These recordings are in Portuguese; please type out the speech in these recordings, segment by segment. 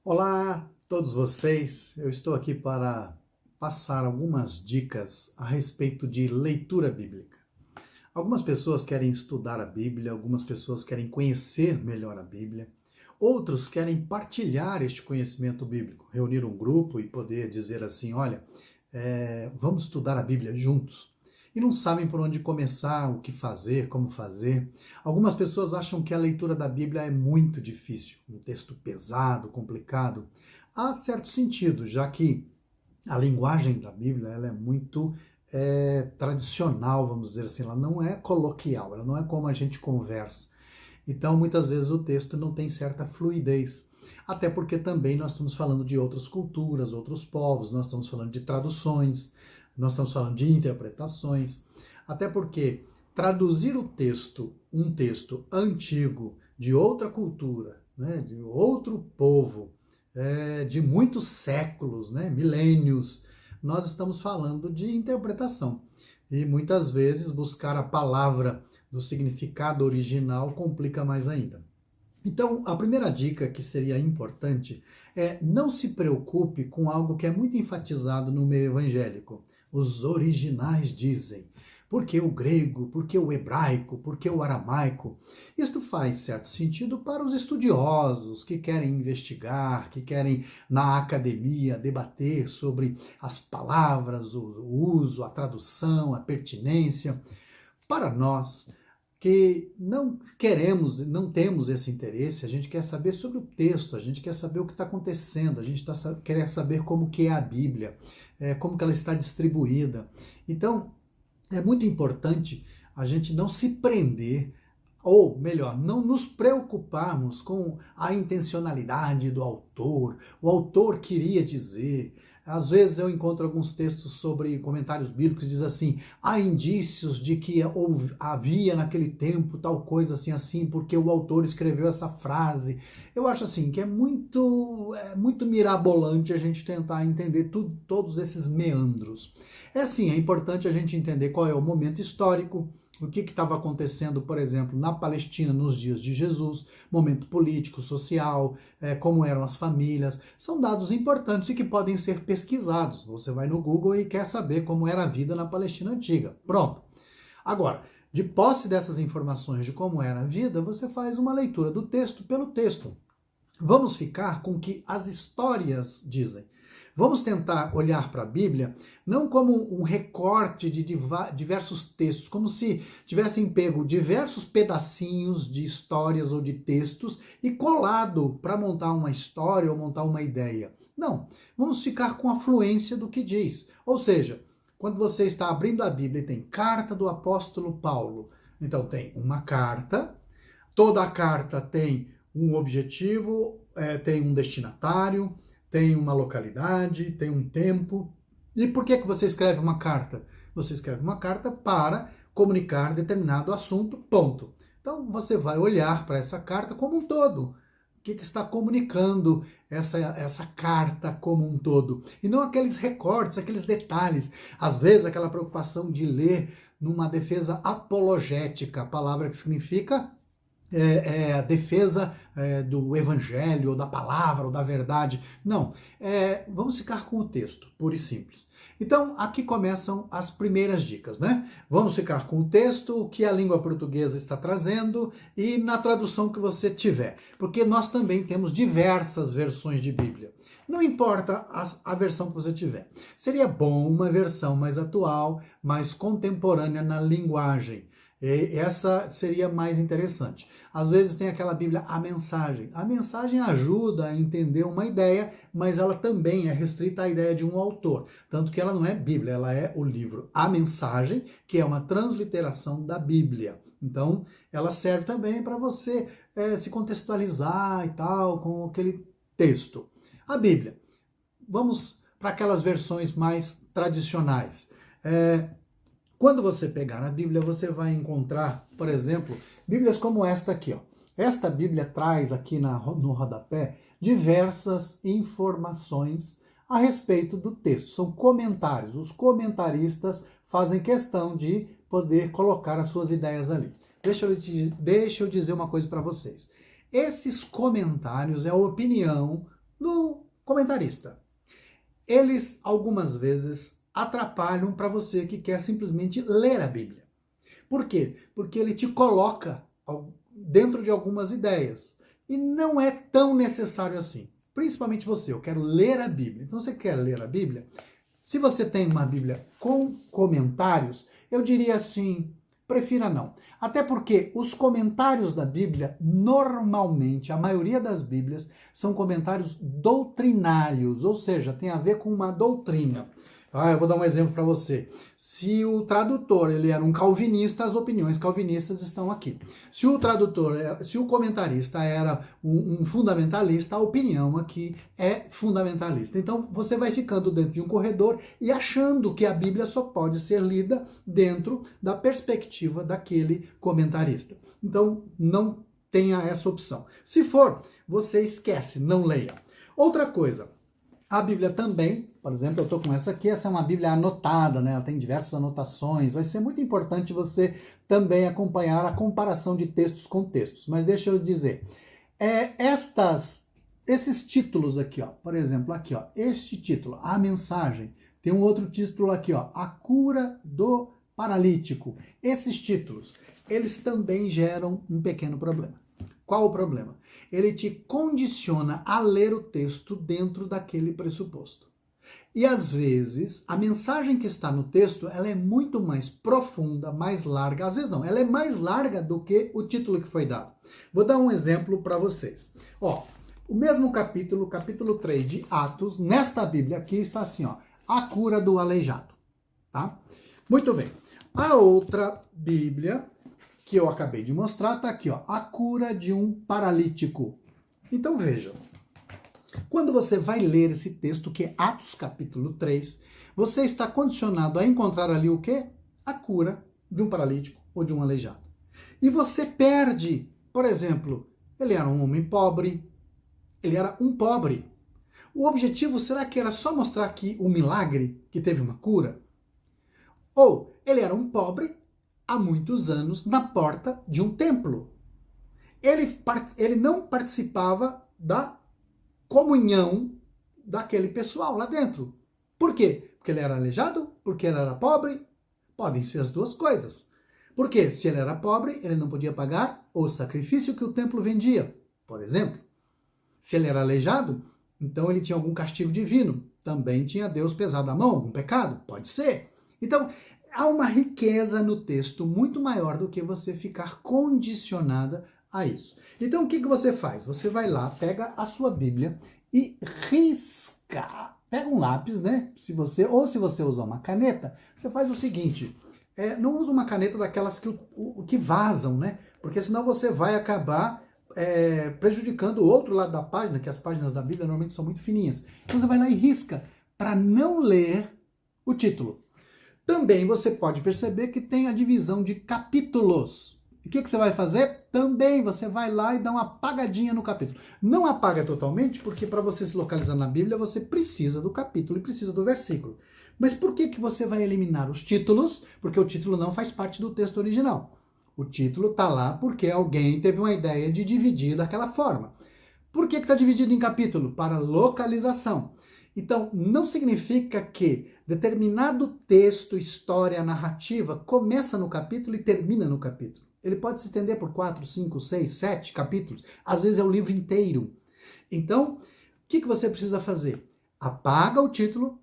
Olá, todos vocês. Eu estou aqui para passar algumas dicas a respeito de leitura bíblica. Algumas pessoas querem estudar a Bíblia, algumas pessoas querem conhecer melhor a Bíblia, outros querem partilhar este conhecimento bíblico, reunir um grupo e poder dizer assim: olha, vamos estudar a Bíblia juntos. E não sabem por onde começar, o que fazer, como fazer. Algumas pessoas acham que a leitura da Bíblia é muito difícil, um texto pesado, complicado. Há certo sentido, já que a linguagem da Bíblia ela é muito tradicional, vamos dizer assim, ela não é coloquial, ela não é como a gente conversa. Então, muitas vezes o texto não tem certa fluidez. Até porque também nós estamos falando de outras culturas, outros povos, nós estamos falando de traduções, nós estamos falando de interpretações. Até porque traduzir o texto, um texto antigo, de outra cultura, né, de outro povo, de muitos séculos, né, milênios, nós estamos falando de interpretação. E muitas vezes buscar a palavra do significado original complica mais ainda. Então, a primeira dica que seria importante é não se preocupe com algo que é muito enfatizado no meio evangélico. Os originais dizem. Por que o grego? Por que o hebraico? Por que o aramaico? Isto faz certo sentido para os estudiosos que querem investigar, que querem na academia debater sobre as palavras, o uso, a tradução, a pertinência. Para nós que não queremos, não temos esse interesse, a gente quer saber sobre o texto, a gente quer saber o que está acontecendo, a gente quer saber como que é a Bíblia, como que ela está distribuída. Então, é muito importante a gente não se prender, ou melhor, não nos preocuparmos com a intencionalidade do autor. O autor queria dizer. Às vezes eu encontro alguns textos sobre comentários bíblicos que diz assim: há indícios de que havia naquele tempo tal coisa assim assim, porque o autor escreveu essa frase. Eu acho assim que é muito mirabolante a gente tentar entender todos esses meandros. É assim, é importante a gente entender qual é o momento histórico, o que estava acontecendo, por exemplo, na Palestina nos dias de Jesus, momento político, social, como eram as famílias. São dados importantes e que podem ser pesquisados. Você vai no Google e quer saber como era a vida na Palestina antiga. Pronto. Agora, de posse dessas informações de como era a vida, você faz uma leitura do texto pelo texto. Vamos ficar com o que as histórias dizem. Vamos tentar olhar para a Bíblia não como um recorte de diversos textos, como se tivessem pego diversos pedacinhos de histórias ou de textos e colado para montar uma história ou montar uma ideia. Não, vamos ficar com a fluência do que diz. Ou seja, quando você está abrindo a Bíblia e tem carta do apóstolo Paulo, então tem uma carta, toda a carta tem um objetivo, tem um destinatário, tem uma localidade, tem um tempo. E por que você escreve uma carta? Você escreve uma carta para comunicar determinado assunto, ponto. Então você vai olhar para essa carta como um todo. O que está comunicando essa carta como um todo? E não aqueles recortes, aqueles detalhes. Às vezes aquela preocupação de ler numa defesa apologética, a palavra que significa a defesa do evangelho, ou da palavra, ou da verdade. Não, vamos ficar com o texto, puro e simples. Então, aqui começam as primeiras dicas, né? Vamos ficar com o texto, o que a língua portuguesa está trazendo e na tradução que você tiver, porque nós também temos diversas versões de Bíblia. Não importa a versão que você tiver. Seria bom uma versão mais atual, mais contemporânea na linguagem. Essa seria mais interessante. Às vezes tem aquela Bíblia, a mensagem. A mensagem ajuda a entender uma ideia, mas ela também é restrita à ideia de um autor. Tanto que ela não é Bíblia, ela é o livro A Mensagem, que é uma transliteração da Bíblia. Então, ela serve também para você se contextualizar e tal com aquele texto. A Bíblia. Vamos para aquelas versões mais tradicionais. Quando você pegar na Bíblia, você vai encontrar, por exemplo, Bíblias como esta aqui. Ó. Esta Bíblia traz aqui no rodapé diversas informações a respeito do texto. São comentários. Os comentaristas fazem questão de poder colocar as suas ideias ali. Deixa eu dizer uma coisa para vocês. Esses comentários é a opinião do comentarista. Eles, algumas vezes, atrapalham para você que quer simplesmente ler a Bíblia. Por quê? Porque ele te coloca dentro de algumas ideias. E não é tão necessário assim. Principalmente você, eu quero ler a Bíblia. Então você quer ler a Bíblia? Se você tem uma Bíblia com comentários, eu diria assim, prefira não. Até porque os comentários da Bíblia, normalmente, a maioria das Bíblias, são comentários doutrinários, ou seja, tem a ver com uma doutrina. Eu vou dar um exemplo para você. Se o tradutor ele era um calvinista, as opiniões calvinistas estão aqui. Se o comentarista era um fundamentalista, a opinião aqui é fundamentalista. Então você vai ficando dentro de um corredor e achando que a Bíblia só pode ser lida dentro da perspectiva daquele comentarista. Então não tenha essa opção. Se for, você esquece, não leia. Outra coisa, a Bíblia também, por exemplo, eu estou com essa aqui, essa é uma Bíblia anotada, né? Ela tem diversas anotações. Vai ser muito importante você também acompanhar a comparação de textos com textos. Mas deixa eu dizer, esses títulos aqui, ó, por exemplo, aqui, ó, este título, a mensagem, tem um outro título aqui, ó, a cura do paralítico. Esses títulos, eles também geram um pequeno problema. Qual o problema? Ele te condiciona a ler o texto dentro daquele pressuposto. E às vezes, a mensagem que está no texto, ela é muito mais profunda, mais larga. Às vezes não, ela é mais larga do que o título que foi dado. Vou dar um exemplo para vocês. Ó, o mesmo capítulo 3 de Atos, nesta Bíblia aqui está assim, ó, a cura do aleijado, tá? Muito bem. A outra Bíblia que eu acabei de mostrar, está aqui, ó, a cura de um paralítico. Então vejam, quando você vai ler esse texto, que é Atos capítulo 3, você está condicionado a encontrar ali o quê? A cura de um paralítico ou de um aleijado. E você perde, por exemplo, ele era um homem pobre, ele era um pobre. O objetivo será que era só mostrar aqui o milagre, que teve uma cura? Ou ele era um pobre há muitos anos na porta de um templo. Ele não participava da comunhão daquele pessoal lá dentro. Por quê? Porque ele era aleijado? Porque ele era pobre? Podem ser as duas coisas. Porque se ele era pobre, ele não podia pagar o sacrifício que o templo vendia, por exemplo. Se ele era aleijado, então ele tinha algum castigo divino. Também tinha Deus pesado a mão, algum pecado? Pode ser. Então, há uma riqueza no texto muito maior do que você ficar condicionada a isso. Então, o que você faz? Você vai lá, pega a sua Bíblia e risca. Pega um lápis, né? Se você usar uma caneta, você faz o seguinte, não usa uma caneta daquelas que vazam, né? Porque senão você vai acabar prejudicando o outro lado da página, que as páginas da Bíblia normalmente são muito fininhas. Então você vai lá e risca, para não ler o título. Também você pode perceber que tem a divisão de capítulos. O que você vai fazer? Também você vai lá e dá uma apagadinha no capítulo. Não apaga totalmente, porque para você se localizar na Bíblia, você precisa do capítulo e precisa do versículo. Mas por que você vai eliminar os títulos? Porque o título não faz parte do texto original. O título está lá porque alguém teve uma ideia de dividir daquela forma. Por que está dividido em capítulo? Para localização. Então, não significa que determinado texto, história, narrativa começa no capítulo e termina no capítulo. Ele pode se estender por 4, 5, 6, 7 capítulos. Às vezes é o livro inteiro. Então, o que você precisa fazer? Apaga o título,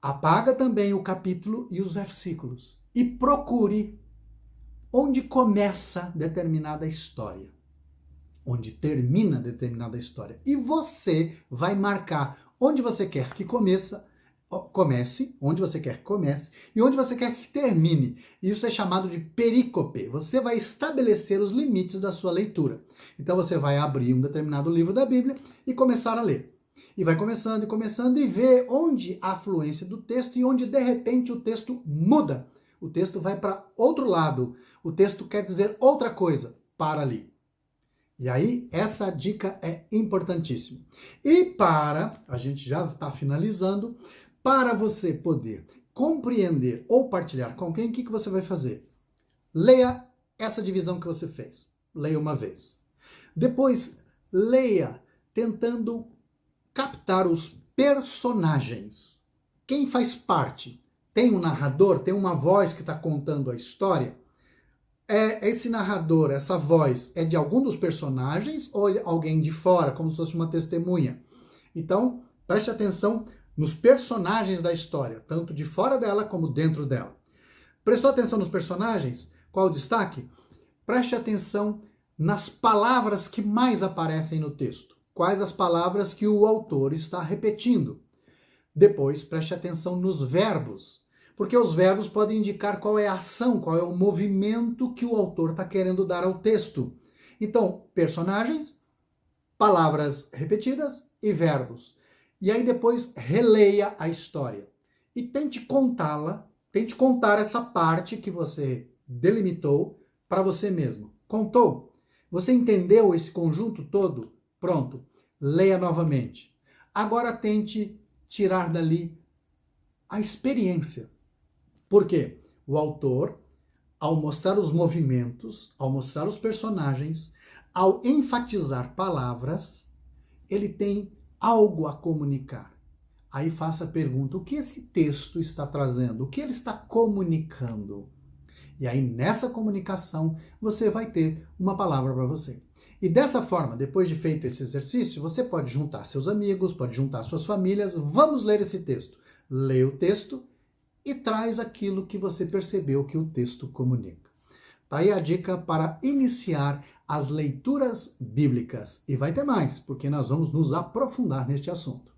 apaga também o capítulo e os versículos. E procure onde começa determinada história. Onde termina determinada história. E você vai marcar onde você quer que comece, onde você quer que comece e onde você quer que termine. Isso é chamado de perícope. Você vai estabelecer os limites da sua leitura. Então você vai abrir um determinado livro da Bíblia e começar a ler. E vai começando e começando e ver onde há fluência do texto e onde de repente o texto muda. O texto vai para outro lado. O texto quer dizer outra coisa. Para ali. E aí, essa dica é importantíssima. E a gente já está finalizando, para você poder compreender ou partilhar com alguém, o que você vai fazer? Leia essa divisão que você fez. Leia uma vez. Depois, leia tentando captar os personagens. Quem faz parte? Tem um narrador, tem uma voz que está contando a história? Esse narrador, essa voz, é de algum dos personagens ou alguém de fora, como se fosse uma testemunha? Então, preste atenção nos personagens da história, tanto de fora dela como dentro dela. Prestou atenção nos personagens? Qual o destaque? Preste atenção nas palavras que mais aparecem no texto. Quais as palavras que o autor está repetindo? Depois, preste atenção nos verbos, porque os verbos podem indicar qual é a ação, qual é o movimento que o autor está querendo dar ao texto. Então, personagens, palavras repetidas e verbos. E aí depois releia a história e tente contá-la, tente contar essa parte que você delimitou para você mesmo. Contou? Você entendeu esse conjunto todo? Pronto, leia novamente. Agora tente tirar dali a experiência. Por quê? O autor, ao mostrar os movimentos, ao mostrar os personagens, ao enfatizar palavras, ele tem algo a comunicar. Aí faça a pergunta: o que esse texto está trazendo? O que ele está comunicando? E aí, nessa comunicação, você vai ter uma palavra para você. E dessa forma, depois de feito esse exercício, você pode juntar seus amigos, pode juntar suas famílias. Vamos ler esse texto. Lê o texto e traz aquilo que você percebeu que o texto comunica. Tá aí a dica para iniciar as leituras bíblicas. E vai ter mais, porque nós vamos nos aprofundar neste assunto.